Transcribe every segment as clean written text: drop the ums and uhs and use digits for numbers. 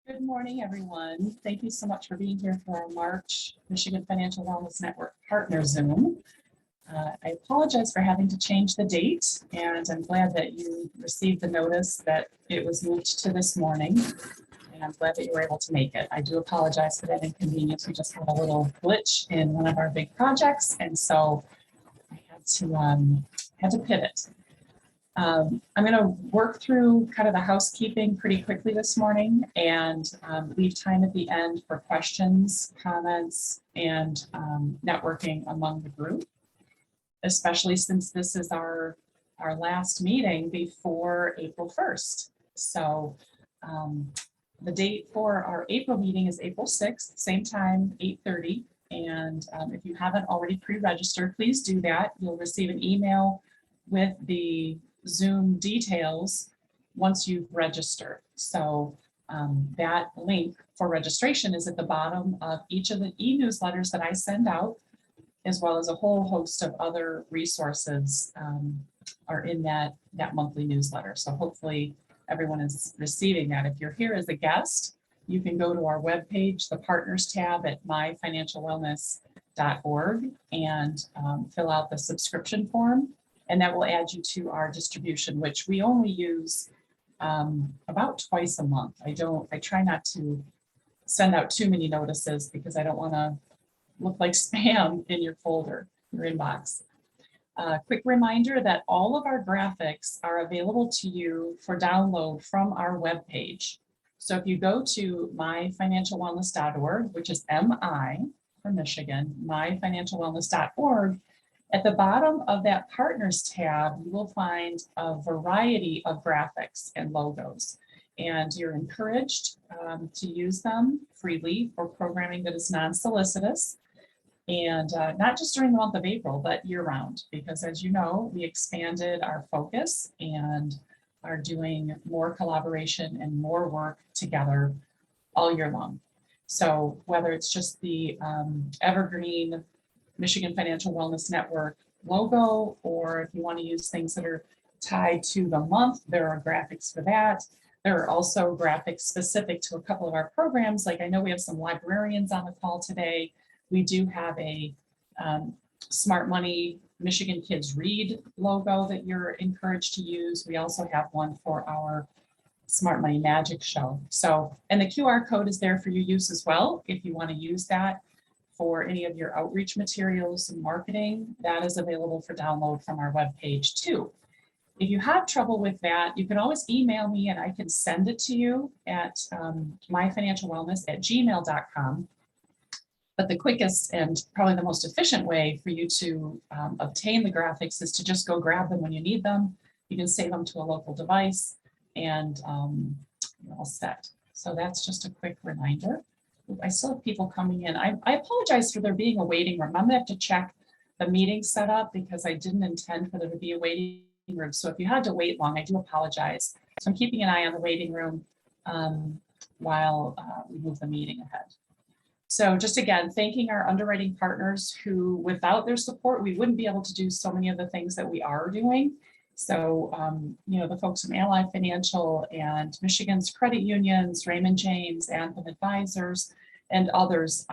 Good morning, everyone. Thank you so much for being here for our March Michigan Financial Wellness Network Partner Zoom. I apologize for having to change the date, and I'm glad that you received the notice that it was moved to this morning, and I'm glad that you were able to make it. I do apologize for that inconvenience. We just had a little glitch in one of our big projects, and so I had to pivot. I'm going to work through kind of the housekeeping pretty quickly this morning and leave time at the end for questions, comments, and networking among the group, especially since this is our last meeting before April 1st. So the date for our April meeting is April 6th, same time, 8:30. And if you haven't already pre-registered, please do that. You'll receive an email with the Zoom details once you've registered. So that link for registration is at the bottom of each of the e-newsletters that I send out, as well as a whole host of other resources are in that monthly newsletter. So hopefully everyone is receiving that. If you're here as a guest, you can go to our webpage, the Partners tab at myfinancialwellness.org, and fill out the subscription form. And that will add you to our distribution, which we only use about twice a month. I try not to send out too many notices because I don't want to look like spam in your folder, your inbox. Quick reminder that all of our graphics are available to you for download from our webpage. So if you go to myfinancialwellness.org, which is MI for Michigan, myfinancialwellness.org, at the bottom of that Partners tab, you will find a variety of graphics and logos, and you're encouraged to use them freely for programming that is non-solicitous, and not just during the month of April, but year-round, because as you know, we expanded our focus and are doing more collaboration and more work together all year long. So whether it's just the evergreen Michigan Financial Wellness Network logo, or if you want to use things that are tied to the month, there are graphics for that. There are also graphics specific to a couple of our programs. Like I know we have some librarians on the call today. We do have a Smart Money Michigan Kids Read logo that you're encouraged to use. We also have one for our Smart Money Magic Show. So, and the QR code is there for your use as well. If you want to use that for any of your outreach materials and marketing, that is available for download from our webpage too. If you have trouble with that, you can always email me and I can send it to you at myfinancialwellness@gmail.com. But the quickest and probably the most efficient way for you to obtain the graphics is to just go grab them when you need them. You can save them to a local device and you're all set. So that's just a quick reminder. I still have people coming in. I apologize for there being a waiting room. I'm gonna have to check the meeting setup because I didn't intend for there to be a waiting room. So if you had to wait long, I do apologize. So I'm keeping an eye on the waiting room while we move the meeting ahead. So just again, thanking our underwriting partners who, without their support, we wouldn't be able to do so many of the things that we are doing. So, you know, the folks from Ally Financial and Michigan's credit unions, Raymond James, Anthem Advisors, and others,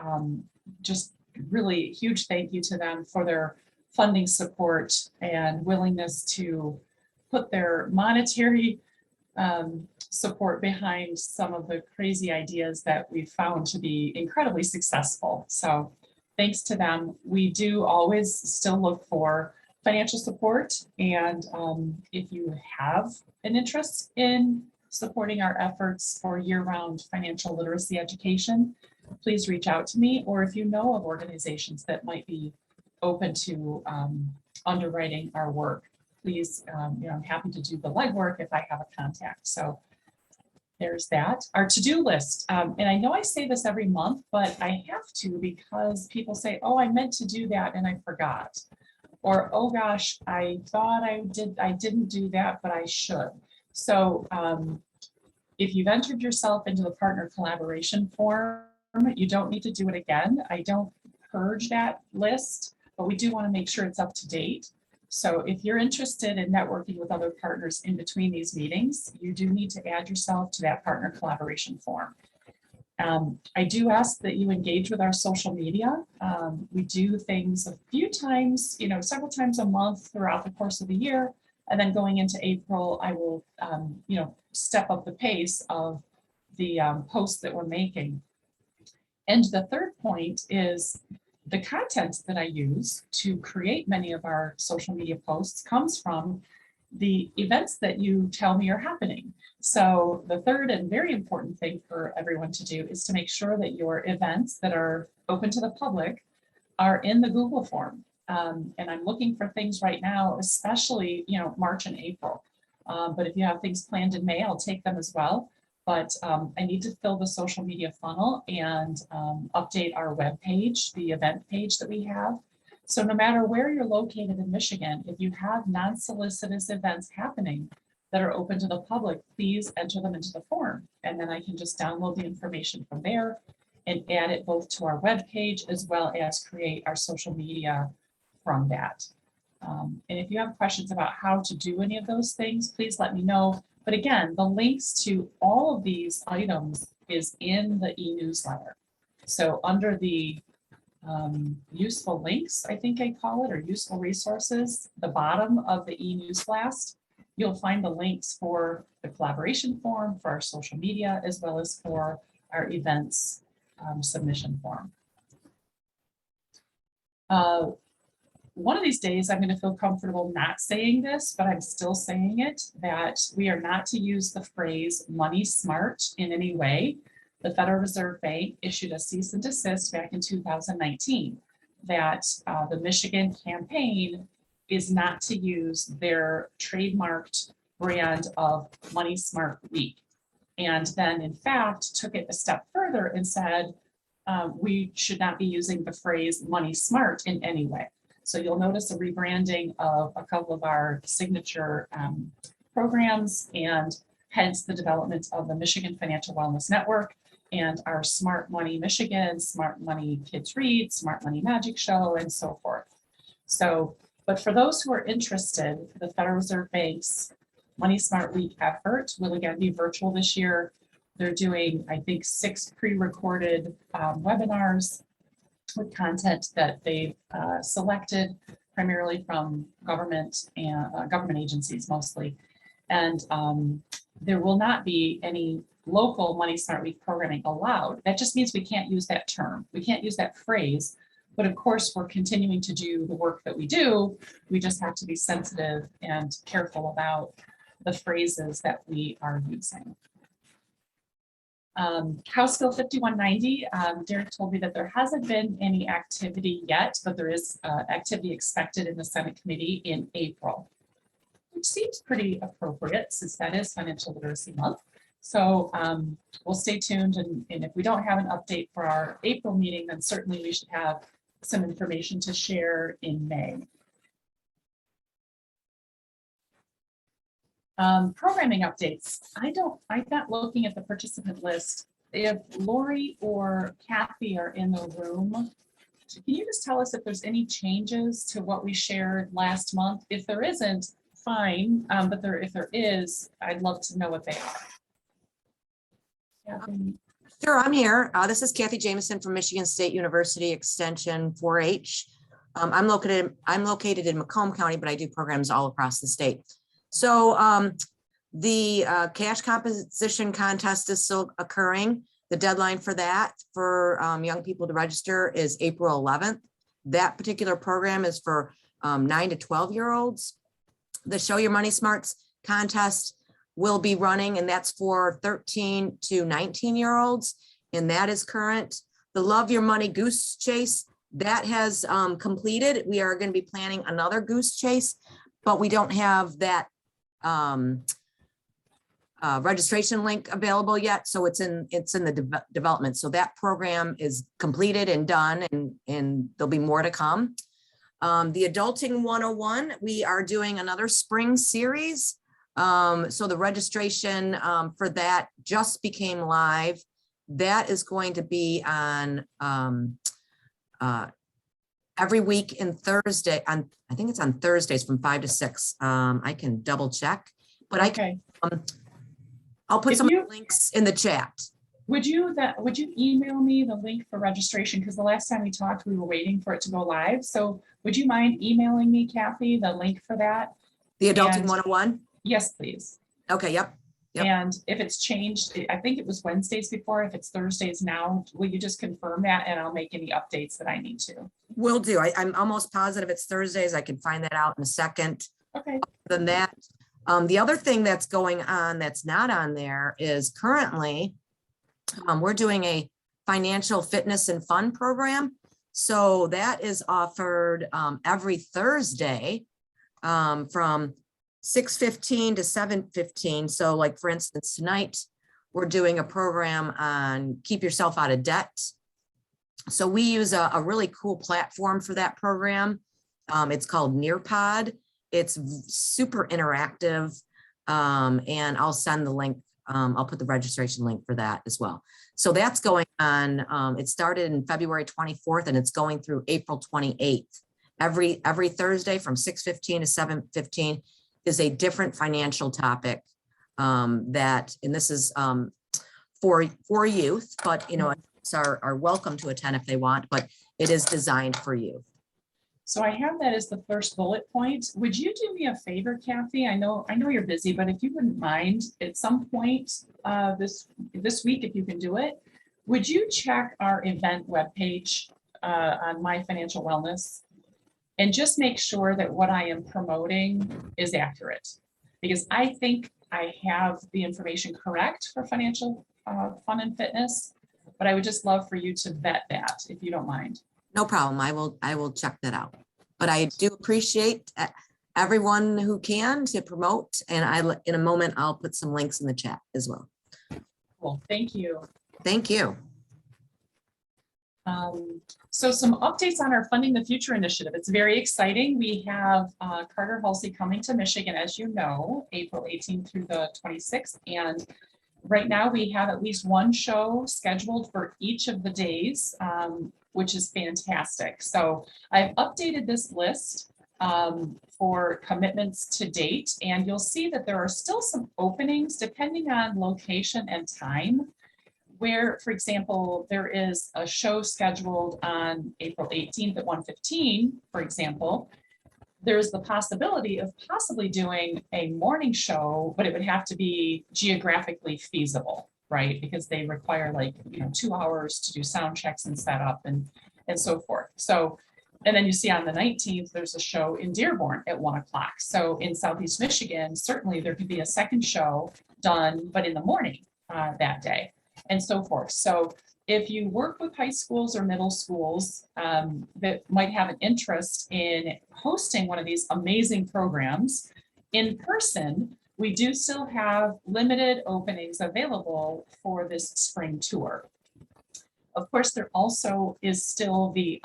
just really huge thank you to them for their funding support and willingness to put their monetary support behind some of the crazy ideas that we've found to be incredibly successful. So thanks to them. We do always still look for financial support, and if you have an interest in supporting our efforts for year-round financial literacy education, please reach out to me, or if you know of organizations that might be open to underwriting our work, please, you know, I'm happy to do the legwork if I have a contact. So there's that. Our to-do list, and I know I say this every month, but I have to because people say, oh, I meant to do that and I forgot. Or, oh gosh, I thought I didn't do that, but I should. So if you've entered yourself into the partner collaboration form, you don't need to do it again. I don't purge that list, but we do want to make sure it's up to date. So if you're interested in networking with other partners in between these meetings, you do need to add yourself to that partner collaboration form. I do ask that you engage with our social media. We do things a few times, several times a month throughout the course of the year. And then going into April, I will, step up the pace of the posts that we're making. And the third point is the content that I use to create many of our social media posts comes from the events that you tell me are happening. So the third and very important thing for everyone to do is to make sure that your events that are open to the public are in the Google form. And I'm looking for things right now, especially, March and April. But if you have things planned in May, I'll take them as well. But I need to fill the social media funnel and update our web page, the event page that we have. So no matter where you're located in Michigan, if you have non-solicitous events happening that are open to the public, please enter them into the form. And then I can just download the information from there and add it both to our web page as well as create our social media from that. And if you have questions about how to do any of those things, please let me know. But again, the links to all of these items is in the e-newsletter. So under the useful links, I think I call it, or useful resources, the bottom of the e-news blast, you'll find the links for the collaboration form, for our social media, as well as for our events submission form. One of these days, I'm going to feel comfortable not saying this, but I'm still saying it, that we are not to use the phrase MoneySmart in any way. The Federal Reserve Bank issued a cease and desist back in 2019 that the Michigan campaign is not to use their trademarked brand of MoneySmart Week. And then in fact, took it a step further and said, we should not be using the phrase MoneySmart in any way. So you'll notice a rebranding of a couple of our signature programs, and hence the development of the Michigan Financial Wellness Network and our Smart Money Michigan, Smart Money Kids Read, Smart Money Magic Show, and so forth. So, but for those who are interested, the Federal Reserve Bank's MoneySmart Week effort will again be virtual this year. They're doing, I think, 6 pre-recorded webinars with content that they've selected primarily from government and government agencies mostly. And there will not be any local MoneySmart Week programming allowed. That just means we can't use that term. We can't use that phrase. But of course, we're continuing to do the work that we do. We just have to be sensitive and careful about the phrases that we are using. House Bill 5190, Derek told me that there hasn't been any activity yet, but there is activity expected in the Senate committee in April, which seems pretty appropriate since that is Financial Literacy Month. So we'll stay tuned, and if we don't have an update for our April meeting, then certainly we should have some information to share in May. Programming updates. I'm not looking at the participant list. If Lori or Kathy are in the room, can you just tell us if there's any changes to what we shared last month? If there isn't, fine, but if there is, I'd love to know what they are. Kathy. Sure, I'm here. This is Kathy Jameson from Michigan State University Extension 4-H. I'm located in Macomb County, but I do programs all across the state. So the cash composition contest is still occurring. The deadline for that for young people to register is April 11th. That particular program is for 9 to 12-year-olds. The Show Your Money Smarts contest will be running, and that's for 13 to 19-year-olds, and that is current. The Love Your Money Goose Chase, that has completed. We are going to be planning another goose chase, but we don't have that registration link available yet, so it's in the development. So that program is completed and done, and there'll be more to come. The Adulting 101, we are doing another spring series. So the registration for that just became live. That is going to be on every week in Thursday. I think it's on Thursdays from 5 to 6. I can double check, but okay. I'll put some links in the chat. Would you email me the link for registration? Because the last time we talked, we were waiting for it to go live. So would you mind emailing me, Kathy, the link for that? The Adulting And 101? yes, please. Okay, yep. Yep. And if it's changed, I think it was Wednesdays before, if it's Thursdays now, will you just confirm that and I'll make any updates that I need to? Will do. I'm almost positive it's Thursdays. I can find that out in a second. Okay. Other than that, the other thing that's going on that's not on there is currently we're doing a financial fitness and fun program. So that is offered every Thursday from 6:15 to 7:15. So like, for instance, tonight we're doing a program on keep yourself out of debt. So we use a really cool platform for that program. It's called Nearpod. It's super interactive. And I'll send the link. I'll put the registration link for that as well. So that's going on. It started in February 24th and it's going through April 28th. Every Thursday from 6:15 to 7:15 is a different financial topic and this is for youth, but it's are welcome to attend if they want, but it is designed for you. So I have that as the first bullet point. Would you do me a favor, Kathy? I know you're busy, but if you wouldn't mind at some point this week, if you can do it, would you check our event webpage on My Financial Wellness and just make sure that what I am promoting is accurate? Because I think I have the information correct for financial fun and fitness, but I would just love for you to vet that if you don't mind. No problem. I will check that out. But I do appreciate everyone who can to promote. And in a moment, I'll put some links in the chat as well. Cool. Thank you. Thank you. So some updates on our Funding the Future initiative. It's very exciting. We have Carter Halsey coming to Michigan, as you know, April 18th through the 26th. And right now we have at least one show scheduled for each of the days, which is fantastic. So I've updated this list for commitments to date, and you'll see that there are still some openings depending on location and time, where, for example, there is a show scheduled on April 18th at 1:15, for example. There's the possibility of possibly doing a morning show, but it would have to be geographically feasible, right? Because they require 2 hours to do sound checks and setup and so forth. So, and then you see on the 19th, there's a show in Dearborn at 1 o'clock. So in Southeast Michigan, certainly there could be a second show done, but in the morning that day and so forth. So if you work with high schools or middle schools that might have an interest in hosting one of these amazing programs in person, we do still have limited openings available for this spring tour. Of course, there also is still the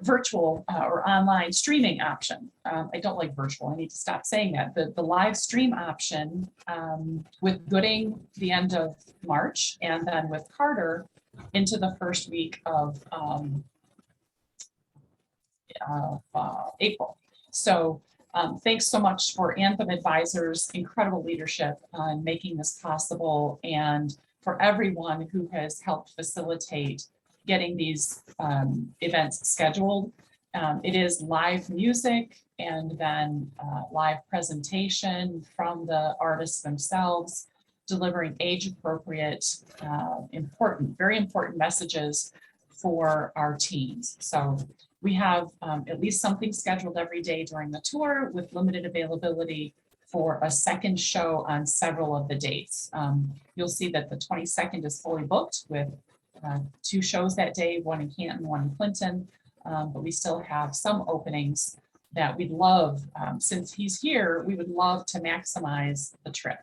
virtual or online streaming option. I don't like virtual. I need to stop saying that. The live stream option with Gooding the end of March, and then with Carter into the first week of April. So thanks so much for Anthem Advisors, incredible leadership on making this possible, and for everyone who has helped facilitate getting these events scheduled. It is live music and then live presentation from the artists themselves, delivering age-appropriate, very important messages for our teens. So we have at least something scheduled every day during the tour with limited availability for a second show on several of the dates. You'll see that the 22nd is fully booked with 2 shows that day, one in Canton, one in Clinton, but we still have some openings that we'd love, since he's here, we would love to maximize the trip.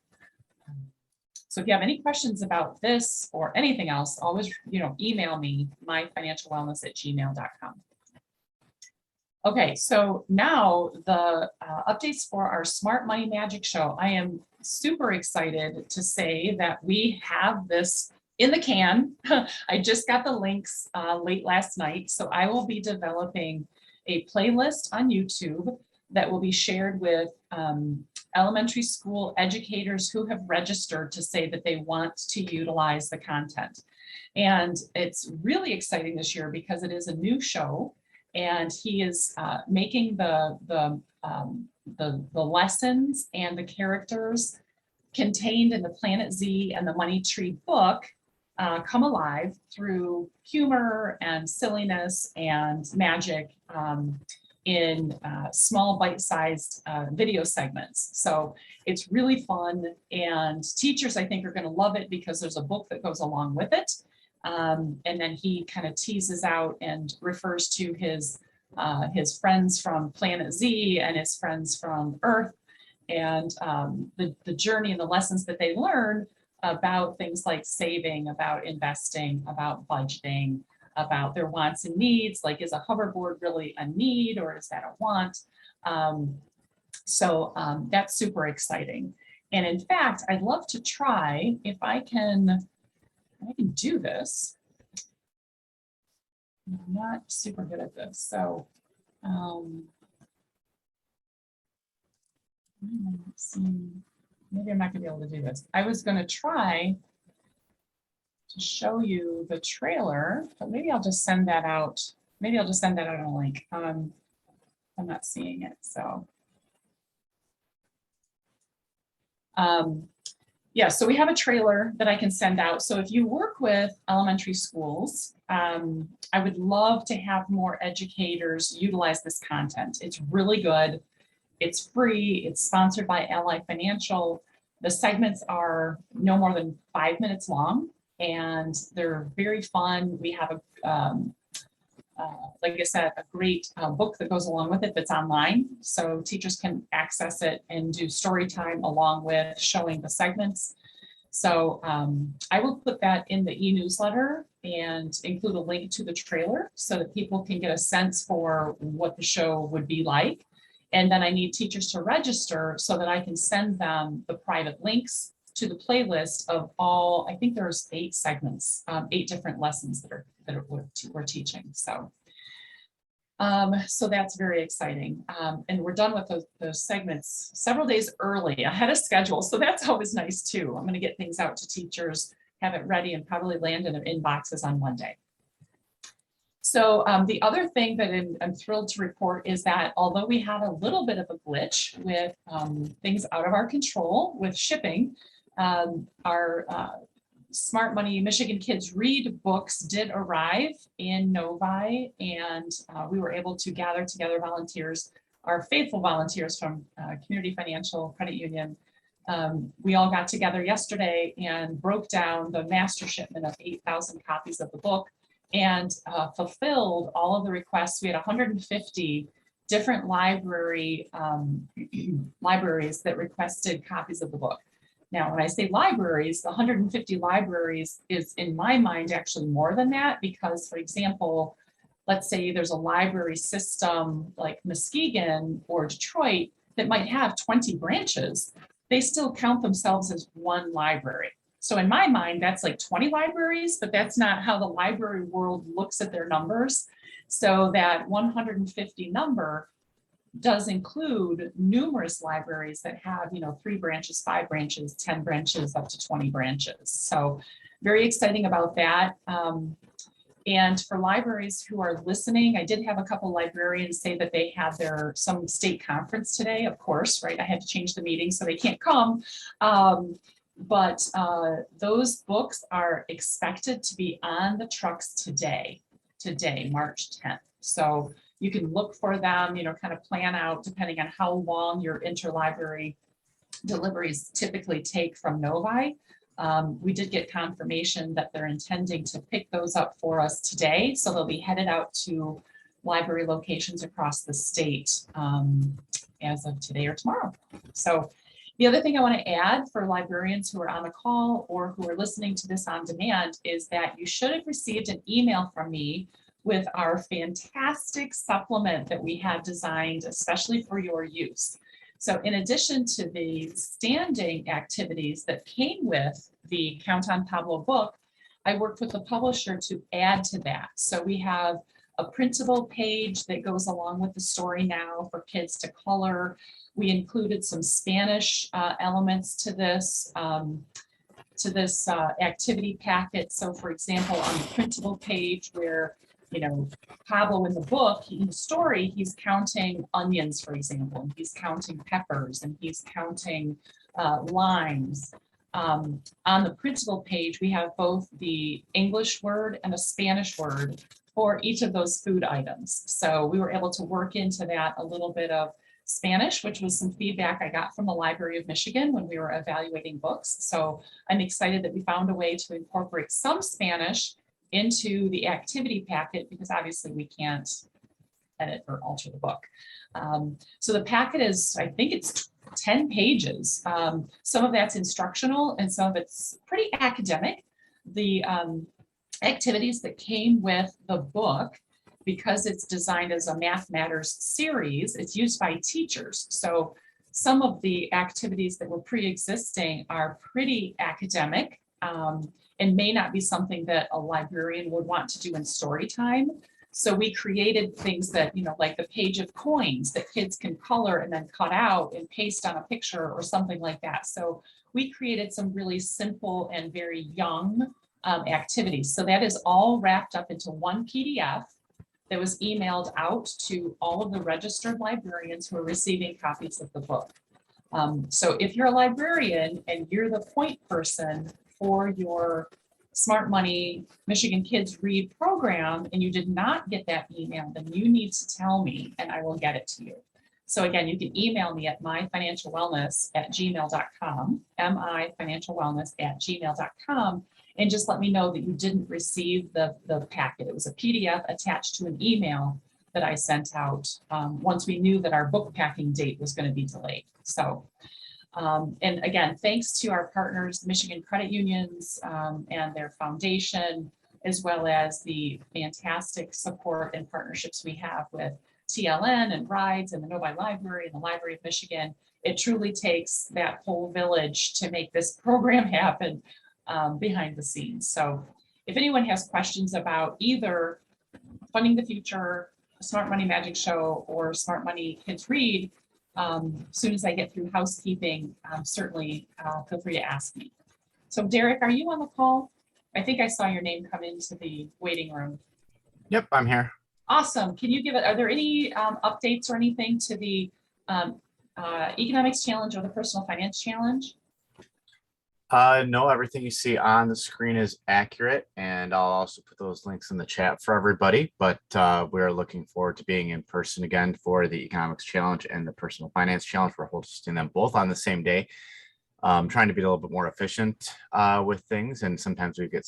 So if you have any questions about this or anything else, always email me, myfinancialwellness@gmail.com. Okay, so now the updates for our Smart Money Magic Show. I am super excited to say that we have this in the can. I just got the links late last night, so I will be developing a playlist on YouTube that will be shared with elementary school educators who have registered to say that they want to utilize the content. And it's really exciting this year because it is a new show, and he is making the lessons and the characters contained in the Planet Z and the Money Tree book come alive through humor and silliness and magic in small bite-sized video segments. So it's really fun, and teachers, I think, are going to love it because there's a book that goes along with it. And then he kind of teases out and refers to his friends from Planet Z and his friends from Earth, and the journey and the lessons that they learn about things like saving, about investing, about budgeting, about their wants and needs. Like, is a hoverboard really a need or is that a want? So that's super exciting. And in fact, I'd love to try if I can do this. I'm not super good at this. So let's see. Maybe I'm not gonna be able to do this. I was gonna try to show you the trailer, but maybe I'll just send that out. Maybe I'll just send that out on a link. I'm not seeing it, so. Yeah, so we have a trailer that I can send out. So if you work with elementary schools, I would love to have more educators utilize this content. It's really good. It's free. It's sponsored by Ally Financial. The segments are no more than 5 minutes long, and they're very fun. We have like I said, a great book that goes along with it that's online. So teachers can access it and do story time along with showing the segments. So I will put that in the e-newsletter and include a link to the trailer so that people can get a sense for what the show would be like. And then I need teachers to register so that I can send them the private links to the playlist of all, I think there's 8 segments, 8 different lessons that we're teaching. So, so that's very exciting. And we're done with those segments several days early ahead of schedule. So that's always nice too. I'm going to get things out to teachers, have it ready, and probably land in their inboxes on Monday. So the other thing that I'm thrilled to report is that although we had a little bit of a glitch with things out of our control with shipping, our Smart Money Michigan Kids Read books did arrive in Novi, and we were able to gather together volunteers, our faithful volunteers from Community Financial Credit Union. We all got together yesterday and broke down the master shipment of 8,000 copies of the book and fulfilled all of the requests. We had 150 different libraries that requested copies of the book. Now, when I say libraries, the 150 libraries is, in my mind, actually more than that, because, for example, let's say there's a library system like Muskegon or Detroit that might have 20 branches. They still count themselves as one library. So in my mind, that's like 20 libraries, but that's not how the library world looks at their numbers. So that 150 number does include numerous libraries that have, 3 branches, 5 branches, 10 branches, up to 20 branches. So very exciting about that. And for libraries who are listening, I did have a couple librarians say that they had some state conference today, of course, right? I had to change the meeting so they can't come. But those books are expected to be on the trucks today, March 10th. So you can look for them, kind of plan out depending on how long your interlibrary deliveries typically take from Novi. We did get confirmation that they're intending to pick those up for us today. So they'll be headed out to library locations across the state as of today or tomorrow. So the other thing I want to add for librarians who are on the call or who are listening to this on demand is that you should have received an email from me with our fantastic supplement that we have designed especially for your use. So in addition to the standing activities that came with the Count on Pablo book, I worked with the publisher to add to that. So we have a printable page that goes along with the story now for kids to color. We included some Spanish elements to this activity packet. So for example, on the printable page where, Pablo in the book, in the story, he's counting onions, for example, and he's counting peppers and he's counting limes. On the printable page, we have both the English word and a Spanish word for each of those food items. So we were able to work into that a little bit of Spanish, which was some feedback I got from the Library of Michigan when we were evaluating books. So I'm excited that we found a way to incorporate some Spanish into the activity packet, because obviously we can't edit or alter the book. So the packet is, I think it's 10 pages. Some of that's instructional and some of it's pretty academic. The activities that came with the book, because it's designed as a Math Matters series, it's used by teachers. So some of the activities that were pre-existing are pretty academic and may not be something that a librarian would want to do in story time. So we created things that, like the page of coins that kids can color and then cut out and paste on a picture or something like that. So we created some really simple and very young activities. So that is all wrapped up into one PDF that was emailed out to all of the registered librarians who are receiving copies of the book. So if you're a librarian and you're the point person for your Smart Money Michigan Kids Read program and you did not get that email, then you need to tell me and I will get it to you. So again, you can email me at myfinancialwellness@gmail.com, myfinancialwellness@gmail.com, and just let me know that you didn't receive the packet. It was a PDF attached to an email that I sent out once we knew that our book packing date was going to be delayed. So, and again, thanks to our partners, Michigan Credit Unions and their foundation, as well as the fantastic support and partnerships we have with TLN and RIDES and the Novi Library and the Library of Michigan. It truly takes that whole village to make this program happen behind the scenes. So if anyone has questions about either Funding the Future, Smart Money Magic Show, or Smart Money Kids Read, as soon as I get through housekeeping, certainly feel free to ask me. So Derek, are you on the call? I think I saw your name come into the waiting room. Yep, I'm here. Awesome. Can you give it, are there any updates or anything to the Economics Challenge or the Personal Finance Challenge? No, everything you see on the screen is accurate, and I'll also put those links in the chat for everybody. But we're looking forward to being in person again for the Economics Challenge and the Personal Finance Challenge. We're hosting them both on the same day. Trying to be a little bit more efficient with things, and sometimes we get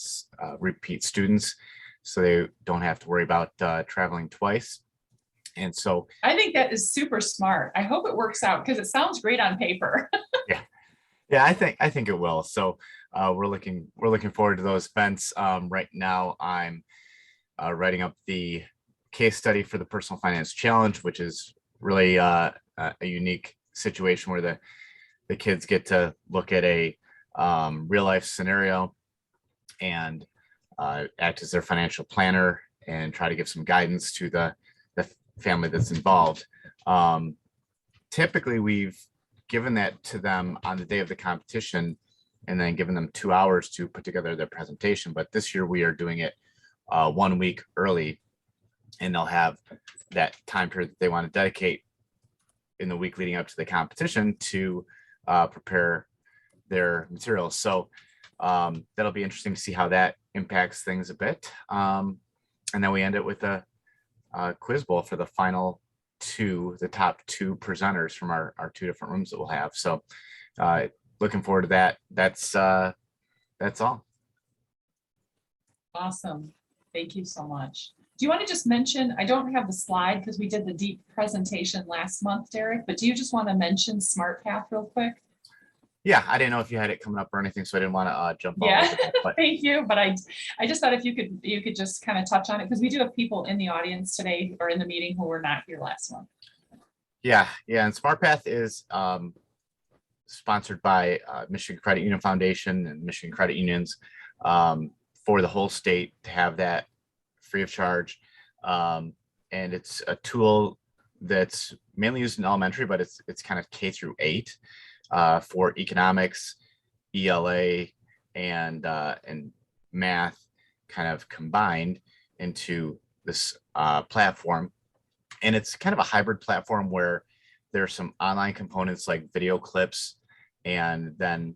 repeat students, so they don't have to worry about traveling twice. And so I think that is super smart. I hope it works out because it sounds great on paper. Yeah, I think it will. So we're looking forward to those events. Right now, I'm writing up the case study for the Personal Finance Challenge, which is really a unique situation where the kids get to look at a real life scenario and act as their financial planner and try to give some guidance to the family that's involved. Typically, we've given that to them on the day of the competition and then given them 2 hours to put together their presentation. But this year we are doing it 1 week early, and they'll have that time period that they want to dedicate in the week leading up to the competition to prepare their materials. So that'll be interesting to see how that impacts things a bit. And then we end it with a quiz bowl for the final the top two presenters from our two different rooms that we'll have. So looking forward to that. That's all. Awesome. Thank you so much. Do you want to just mention, I don't have the slide because we did the deep presentation last month, Derek, but do you just want to mention SmartPath real quick? Yeah, I didn't know if you had it coming up or anything, so I didn't want to jump all Yeah, over that, but thank you. But I just thought if you could just kind of touch on it, because we do have people in the audience today or in the meeting who were not here last month. Yeah, and SmartPath is sponsored by Michigan Credit Union Foundation and Michigan Credit Unions for the whole state to have that free of charge. And it's a tool that's mainly used in elementary, but it's kind of K through 8 for economics, ELA, and math kind of combined into this platform. And it's kind of a hybrid platform where there's some online components like video clips, and then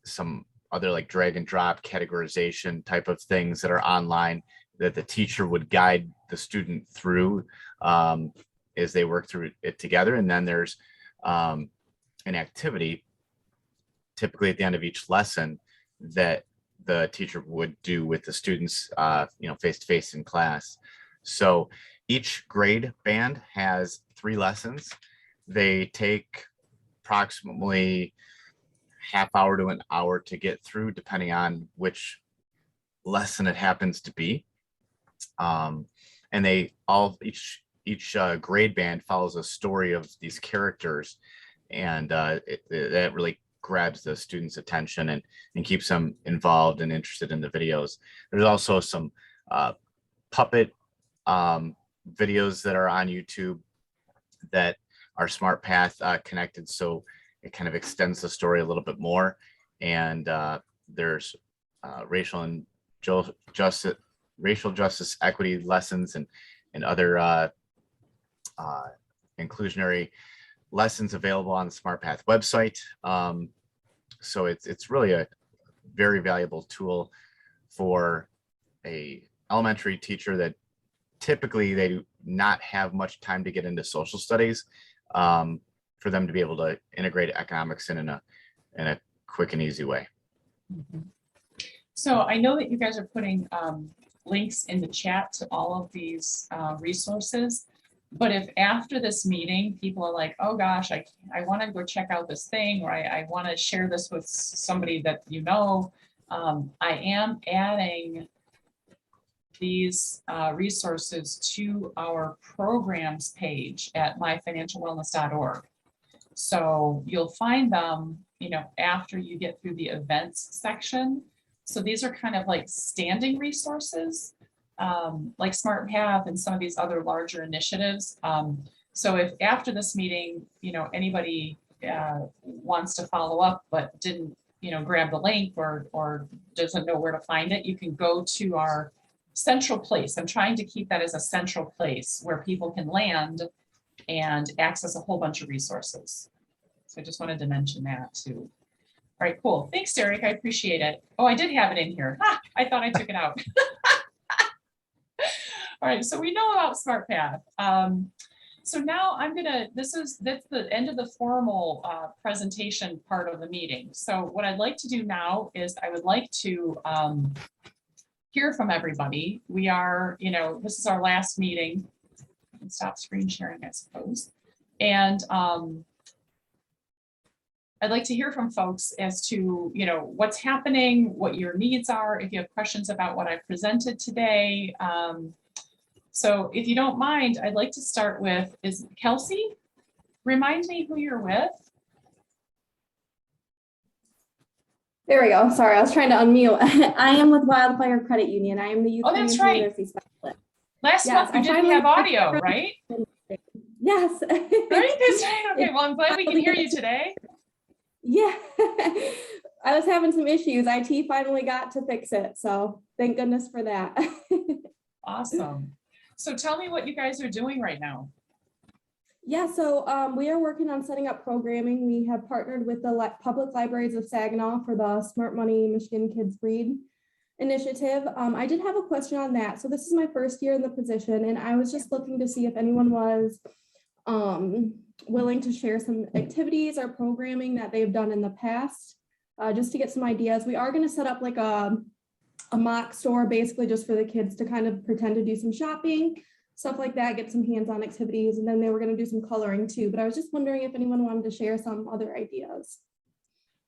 some other like drag and drop categorization type of things that are online that the teacher would guide the student through as they work through it together. And then there's an activity typically at the end of each lesson that the teacher would do with the students, face to face in class. So each grade band has 3 lessons. They take approximately half hour to an hour to get through, depending on which lesson it happens to be. And they all, each grade band follows a story of these characters, and that really grabs the students' attention and keeps them involved and interested in the videos. There's also some puppet videos that are on YouTube that are Smart Path connected, so it kind of extends the story a little bit more. And there's racial justice, equity lessons, and other inclusionary lessons available on the Smart Path website. So it's really a very valuable tool for a elementary teacher that typically they do not have much time to get into social studies, for them to be able to integrate economics in a quick and easy way. Mhm. So I know that you guys are putting links in the chat to all of these resources. But if after this meeting, people are like, oh gosh, I want to go check out this thing, or I want to share this with somebody that I am adding these resources to our programs page at myfinancialwellness.org. So you'll find them, after you get through the events section. So these are kind of like standing resources, like Smart Path and some of these other larger initiatives. So if after this meeting, anybody wants to follow up but didn't, grab the link or doesn't know where to find it, you can go to our central place. I'm trying to keep that as a central place where people can land and access a whole bunch of resources. So I just wanted to mention that too. All right, cool. Thanks, Derek. I appreciate it. Oh, I did have it in here. I thought I took it out. All right, so we know about Smart Path. So now that's the end of the formal presentation part of the meeting. So what I'd like to do now is I would like to hear from everybody. We are, this is our last meeting. I can stop screen sharing, I suppose. And I'd like to hear from folks as to, what's happening, what your needs are, if you have questions about what I presented today. So if you don't mind, I'd like to start with, is Kelsey? Remind me who you're with. There we go. Sorry, I was trying to unmute. I am with Wildfire Credit Union. I am the youth that's right. literacy specialist. Last month we didn't have audio, right? Yes. Right? That's right. Okay, well, I'm glad we can hear you today. Yeah. I was having some issues. IT finally got to fix it. So thank goodness for that. Awesome. So tell me what you guys are doing right now. Yeah, so we are working on setting up programming. We have partnered with the Public Libraries of Saginaw for the Smart Money Michigan Kids Read initiative. I did have a question on that. So this is my first year in the position, and I was just looking to see if anyone was willing to share some activities or programming that they've done in the past, just to get some ideas. We are going to set up like a mock store, basically just for the kids to kind of pretend to do some shopping, stuff like that, get some hands-on activities, and then they were going to do some coloring too. But I was just wondering if anyone wanted to share some other ideas.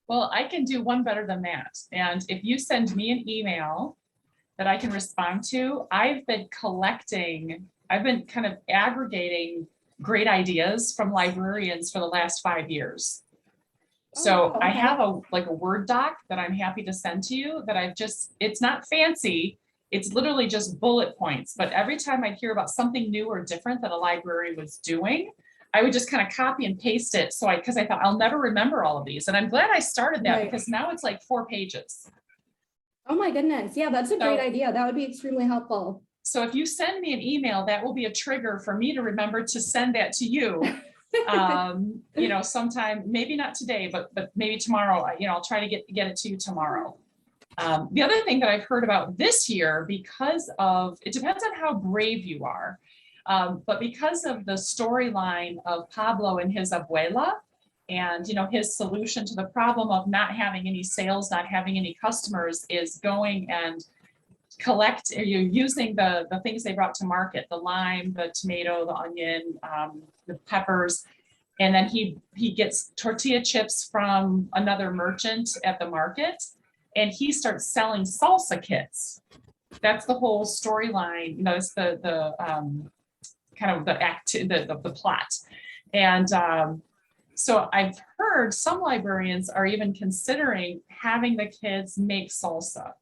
Well, I can do one better than that. And if you send me an email that I can respond to, I've been kind of aggregating great ideas from librarians for the last 5 years. So okay. I have a Word doc that I'm happy to send to you that it's not fancy. It's literally just bullet points, but every time I'd hear about something new or different that a library was doing, I would just kind of copy and paste it. Because I thought I'll never remember all of these. And I'm glad I started that Right. because now it's like 4 pages. Oh my goodness. Yeah, that's a great idea. That would be extremely helpful. So if you send me an email, that will be a trigger for me to remember to send that to you. Sometime, maybe not today, but maybe tomorrow, I'll try to get it to you tomorrow. The other thing that I've heard about this year, because of, it depends on how brave you are, but because of the storyline of Pablo and his abuela, and his solution to the problem of not having any sales, not having any customers, is going and using the things they brought to market, the lime, the tomato, the onion, the peppers. And then he gets tortilla chips from another merchant at the market, and he starts selling salsa kits. That's the whole storyline. It's the kind of the plot. And so I've heard some librarians are even considering having the kids make salsa,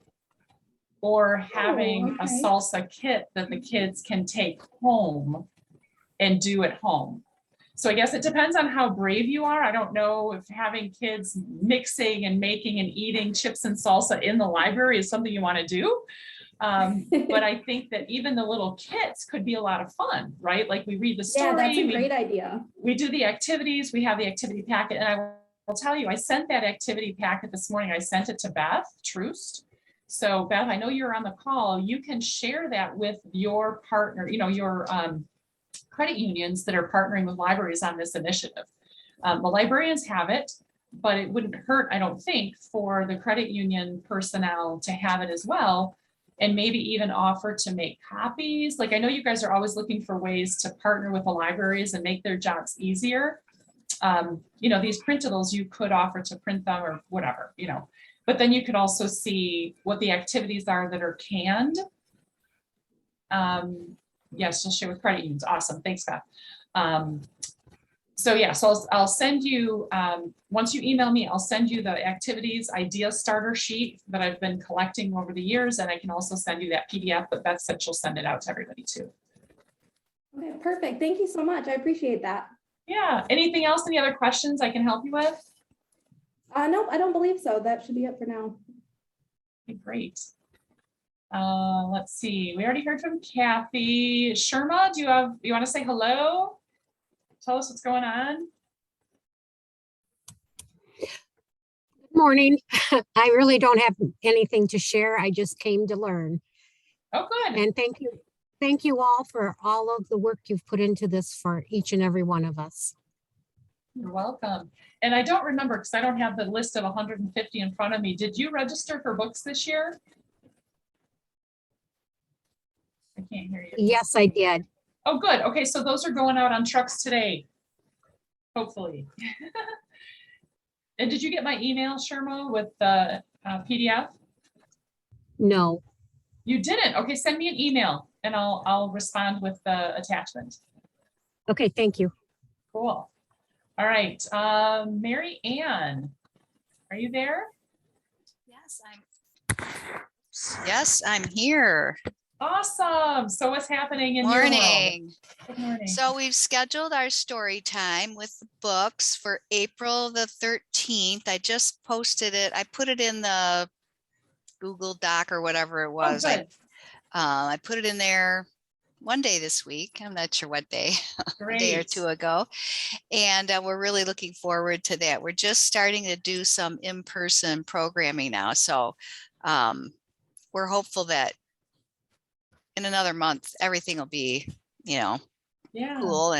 or having a salsa kit that the kids can take home and do at home. So I guess it depends on how brave you are. I don't know if having kids mixing and making and eating chips and salsa in the library is something you want to do. But I think that even the little kits could be a lot of fun, right? Like we read the story. Yeah, that's a great idea. We do the activities, we have the activity packet. And I will tell you, I sent that activity packet this morning. I sent it to Beth Troost. So Beth, I know you're on the call. You can share that with your partner, your credit unions that are partnering with libraries on this initiative. The librarians have it, but it wouldn't hurt, I don't think, for the credit union personnel to have it as well. And maybe even offer to make copies. Like I know you guys are always looking for ways to partner with the libraries and make their jobs easier. These printables, you could offer to print them or whatever, but then you could also see what the activities are that are canned. Yes, you'll share with credit unions. Awesome. Thanks, Beth. So I'll send you, once you email me, I'll send you the activities idea starter sheet that I've been collecting over the years. And I can also send you that PDF, but Beth said she'll send it out to everybody too. Okay, perfect. Thank you so much. I appreciate that. Yeah. Anything else? Any other questions I can help you with? Nope, I don't believe so. That should be it for now. Okay, great. Let's see. We already heard from Kathy. Sherma, do you want to say hello? Tell us what's going on. Good morning. I really don't have anything to share. I just came to learn. Oh, good. And thank you. Thank you all for all of the work you've put into this for each and every one of us. You're welcome. And I don't remember because I don't have the list of 150 in front of me. Did you register for books this year? I can't hear you. Yes, I did. Oh, good. Okay, so those are going out on trucks today, hopefully. And did you get my email, Sherma, with the PDF? No. You didn't? Okay, send me an email and I'll respond with the attachment. Okay, thank you. Cool. All right, Mary Ann, are you there? Yes, I'm here. Awesome. So what's happening in your world? Morning. Good morning. So we've scheduled our story time with the books for April the 13th. I just posted it. I put it in the Google Doc or whatever it was. Oh, good. I put it in there one day this week. I'm not sure what day, a day or two ago. And we're really looking forward to that. We're just starting to do some in-person programming now. So we're hopeful that in another month, everything will be, cool.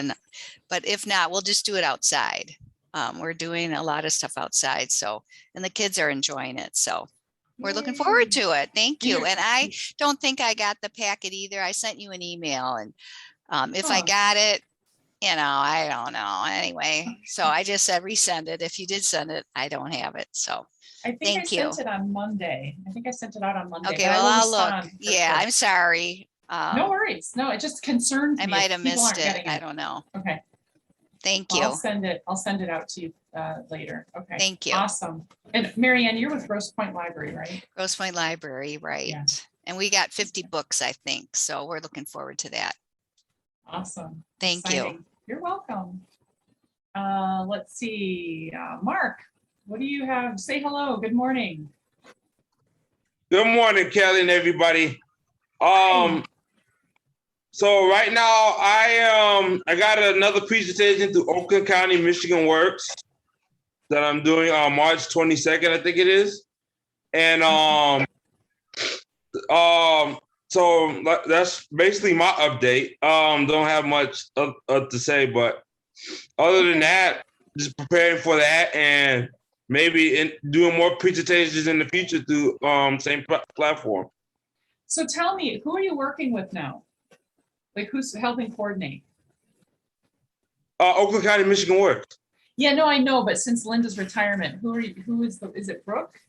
But if not, we'll just do it outside. We're doing a lot of stuff outside. So, and the kids are enjoying it. So we're looking forward to it. Thank you. And I don't think I got the packet either. I sent you an email, and if I got it, I don't know. Anyway, so I just said resend it. If you did send it, I don't have it. So I think thank you. sent it on Monday. I think I sent it out on Monday. Okay, well, I'll look. Yeah, I'm sorry. No worries. No, it just concerns me. I might have missed it. I don't know. Okay. Thank you. I'll send it out to you later. Okay. Thank you. Awesome. And Mary Ann, you're with Grosse Pointe Library, right? Grosse Pointe Library, right? Yeah. And we got 50 books, I think. So we're looking forward to that. Awesome. Thank you. Exciting. You're welcome. Let's see, Mark, what do you have? Say hello. Good morning. Good morning, Kelly and everybody. So right now I got another presentation through Oakland County, Michigan Works that I'm doing on March 22nd, I think it is. And so that's basically my update. Don't have much to say, but other than that, just preparing for that and maybe doing more presentations in the future through same platform. So tell me, who are you working with now? Like who's helping coordinate? Oakland County, Michigan Works. Yeah, no, I know, but since Linda's retirement, is it Brooke?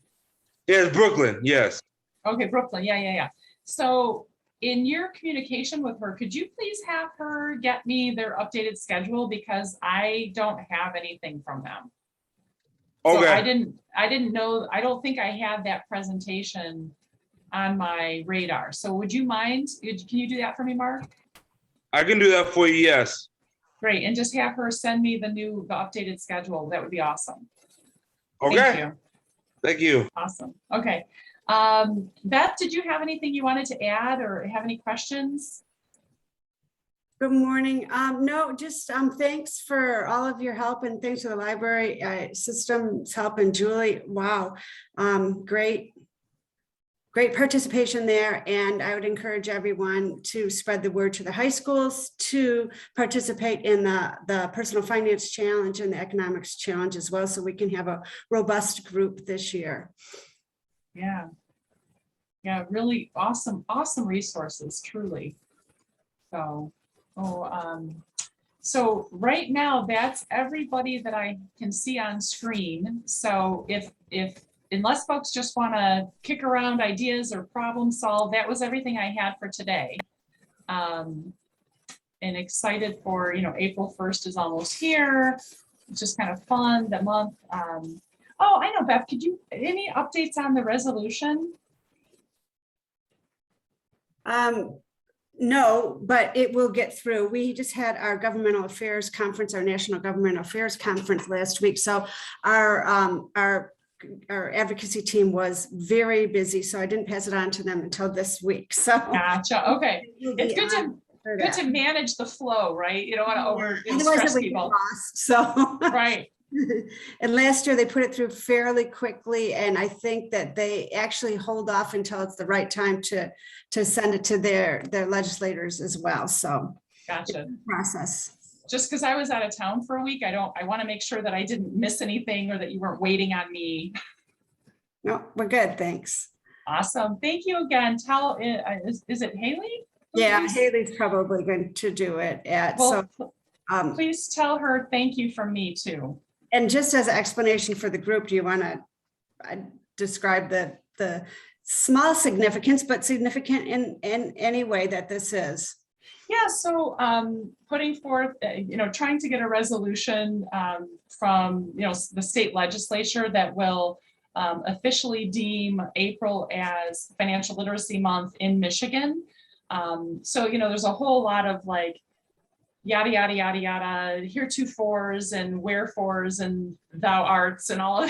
Yeah, it's Brooklyn, yes. Okay, Brooklyn, yeah. So in your communication with her, could you please have her get me their updated schedule, because I don't have anything from them. So Okay. I didn't know, I don't think I had that presentation on my radar. So would you mind, can you do that for me, Mark? I can do that for you, yes. Great, and just have her send me the updated schedule. That would be awesome. Okay. Thank you. Thank you. Awesome. Okay. Beth, did you have anything you wanted to add or have any questions? Good morning. No, just thanks for all of your help, and thanks to the library systems help, and Julie. Wow, great participation there. And I would encourage everyone to spread the word to the high schools to participate in the personal finance challenge and the economics challenge as well, so we can have a robust group this year. Yeah, really awesome resources, truly. So right now, that's everybody that I can see on screen. So unless folks just want to kick around ideas or problem solve, that was everything I had for today. And excited for, April 1st is almost here. It's just kind of fun, the month. Oh, I know, Beth, any updates on the resolution? No, but it will get through. We just had our governmental affairs conference, our national governmental affairs conference last week. So our advocacy team was very busy, so I didn't pass it on to them until this week. So Gotcha. Okay. It's good to manage the flow, right? You don't want to stress people. So right. And last year they put it through fairly quickly, and I think that they actually hold off until it's the right time to send it to their legislators as well. So gotcha. Process. Just because I was out of town for a week, I want to make sure that I didn't miss anything or that you weren't waiting on me. No, we're good. Thanks. Awesome. Thank you again. Tell is it Haley? Yeah, Haley's probably going to do it. Please tell her thank you from me too. And just as an explanation for the group, do you want to describe the small significance, but significant in any way that this is? Yeah, so putting forth, trying to get a resolution from, the state legislature that will officially deem April as Financial Literacy Month in Michigan. So, there's a whole lot of like, yada, yada, yada, yada, heretofores and wherefores and thou arts and all of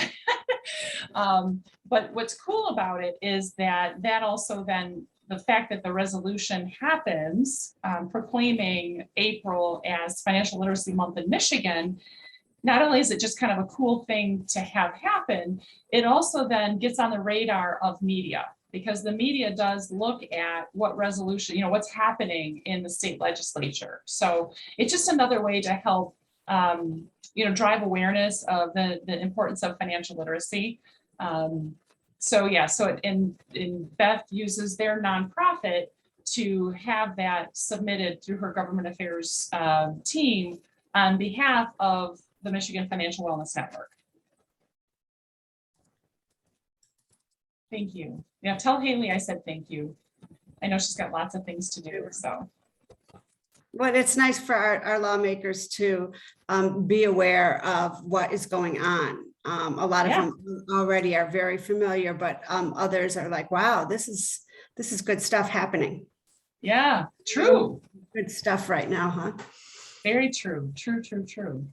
that. But what's cool about it is that also then the fact that the resolution happens proclaiming April as Financial Literacy Month in Michigan, not only is it just kind of a cool thing to have happen, it also then gets on the radar of media, because the media does look at what resolution, what's happening in the state legislature. So it's just another way to help, drive awareness of the importance of financial literacy. So Beth uses their nonprofit to have that submitted through her government affairs team on behalf of the Michigan Financial Wellness Network. Thank you. Yeah, tell Haley I said thank you. I know she's got lots of things to do, so. Well, it's nice for our lawmakers to be aware of what is going on. A lot of them already are very familiar, but others are like, wow, this is this is good stuff happening. Yeah, true. Good stuff right now, huh? Very true. True, true, true.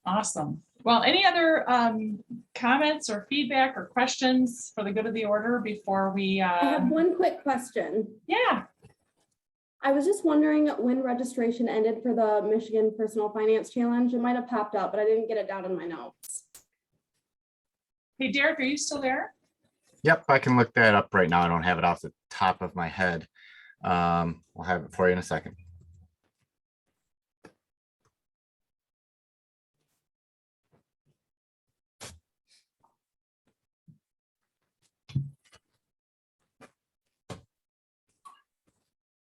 Awesome. Well, any other comments or feedback or questions for the good of the order before we? I have one quick question. Yeah. I was just wondering when registration ended for the Michigan Personal Finance Challenge. It might have popped up, but I didn't get it down in my notes. Hey, Derek, are you still there? Yep, I can look that up right now. I don't have it off the top of my head. I'll have it for you in a second.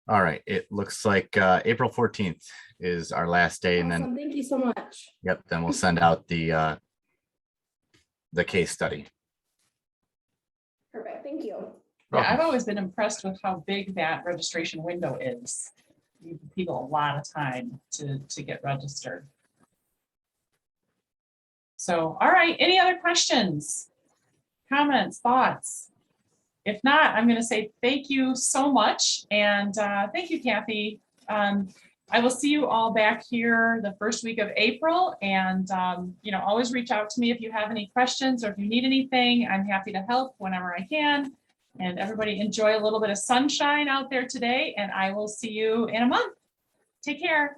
All right, it looks like April 14th is our last day, and then Awesome. Thank you so much. yep, then we'll send out the case study. Perfect. Thank you. Yeah, I've always been impressed with how big that registration window is. You give people a lot of time to get registered. So, all right, any other questions, comments, thoughts? If not, I'm going to say thank you so much. And thank you, Kathy. I will see you all back here the first week of April. And, you know, always reach out to me if you have any questions or if you need anything. I'm happy to help whenever I can. And everybody enjoy a little bit of sunshine out there today. And I will see you in a month. Take care.